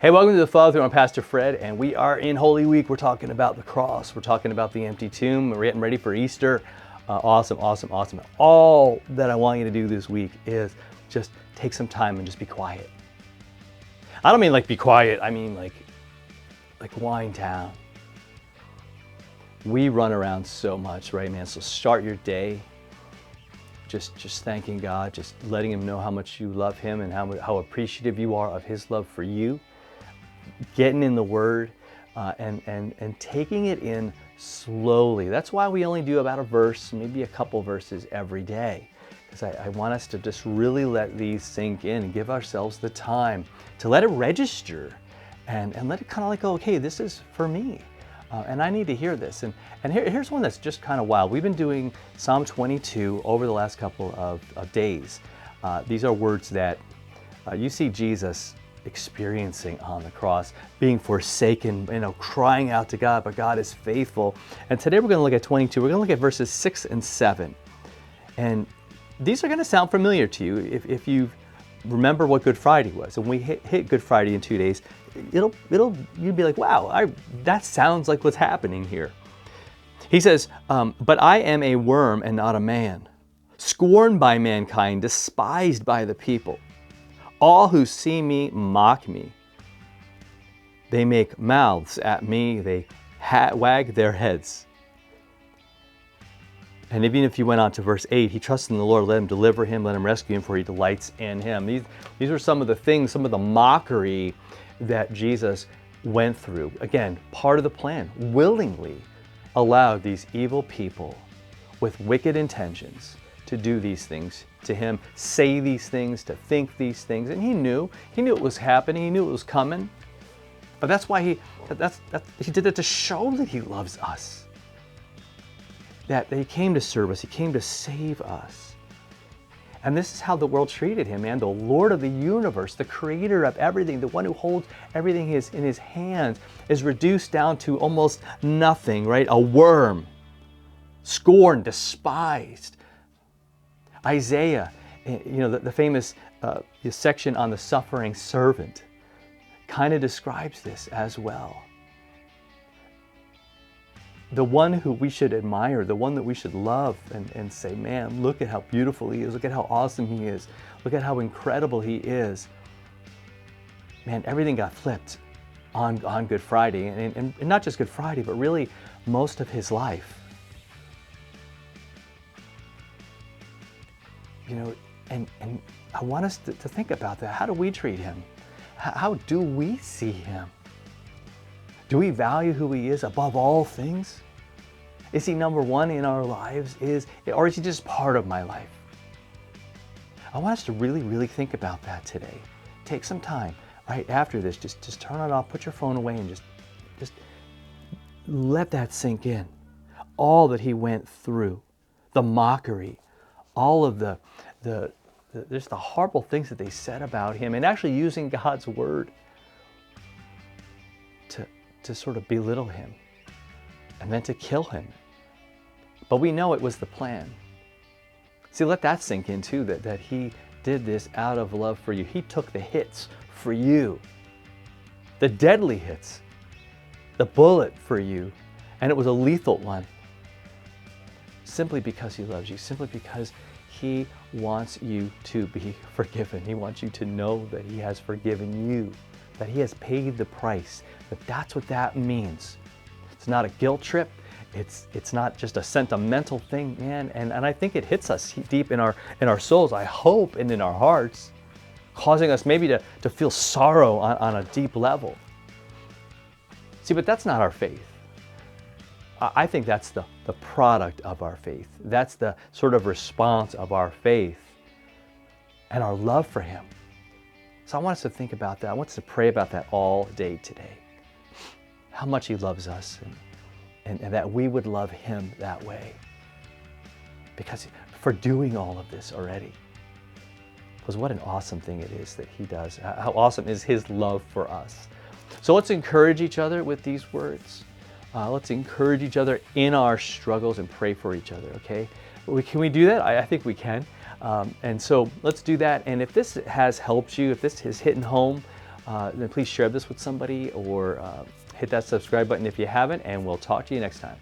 Hey, welcome to the Follow Through. I'm Pastor Fred, and we are in Holy Week. We're talking about the cross. We're talking about the empty tomb. We're getting ready for Easter. Awesome. All that I want you to do this week is just take some time and just be quiet. I don't mean like be quiet. I mean like wind down. We run around so much, right, man? So start your day just thanking God, just letting Him know how much you love Him and how appreciative you are of His love for you. Getting in the Word and taking it in slowly. That's why we only do about a verse, maybe a couple verses every day. Because I want us to just really let these sink in and give ourselves the time to let it register and let it kind of like, go, okay, this is for me. And I need to hear this. And here's one that's just kind of wild. We've been doing Psalm 22 over the last couple of days. These are words that you see Jesus experiencing on the cross, being forsaken, crying out to God, but God is faithful. And today we're going to look at 22. We're going to look at verses 6 and 7. And these are going to sound familiar to you if you remember what Good Friday was. And we hit Good Friday in 2 days. You'd be like, wow, that sounds like what's happening here. He says, but I am a worm and not a man, scorned by mankind, despised by the people. All who see me mock me. They make mouths at me. They wag their heads. And even if you went on to verse 8, he trusts in the Lord, let Him deliver him, let Him rescue him, for He delights in him. These are some of the things, some of the mockery that Jesus went through. Again, part of the plan, willingly allowed these evil people with wicked intentions to do these things to Him, say these things, to think these things. And He knew it was happening. He knew it was coming. But that's why He did it to show that He loves us. That He came to serve us. He came to save us. And this is how the world treated Him, man. The Lord of the universe, the creator of everything, the one who holds everything in His hands, is reduced down to almost nothing, right? A worm, scorned, despised. Isaiah, the famous section on the suffering servant, kind of describes this as well. The one who we should admire, the one that we should love and say, man, look at how beautiful He is. Look at how awesome He is. Look at how incredible He is. Man, everything got flipped on Good Friday. And not just Good Friday, but really most of His life. And I want us to think about that. How do we treat Him? How do we see Him? Do we value who He is above all things? Is He number one in our lives? Or is He just part of my life? I want us to really, really think about that today. Take some time right after this. Just turn it off, put your phone away, and just let that sink in. All that He went through, the mockery, all of the just the horrible things that they said about Him, and actually using God's word to sort of belittle Him and then to kill Him. But we know it was the plan. See, let that sink in too, that He did this out of love for you. He took the hits for you, the deadly hits, the bullet for you, and it was a lethal one, simply because He loves you, simply because He wants you to be forgiven. He wants you to know that He has forgiven you, that He has paid the price, that's what that means. It's not a guilt trip. It's not just a sentimental thing, man. And I think it hits us deep in our souls, I hope, and in our hearts, causing us maybe to feel sorrow on a deep level. See, but that's not our faith. I think that's the product of our faith. That's the sort of response of our faith and our love for Him. So I want us to think about that. I want us to pray about that all day today. How much He loves us and that we would love Him that way. Because for doing all of this already. Because what an awesome thing it is that He does. How awesome is His love for us. So let's encourage each other with these words. Let's encourage each other in our struggles and pray for each other, okay? Can we do that? I think we can. And so let's do that. And if this has helped you, if this has hit home, then please share this with somebody or hit that subscribe button if you haven't, and we'll talk to you next time.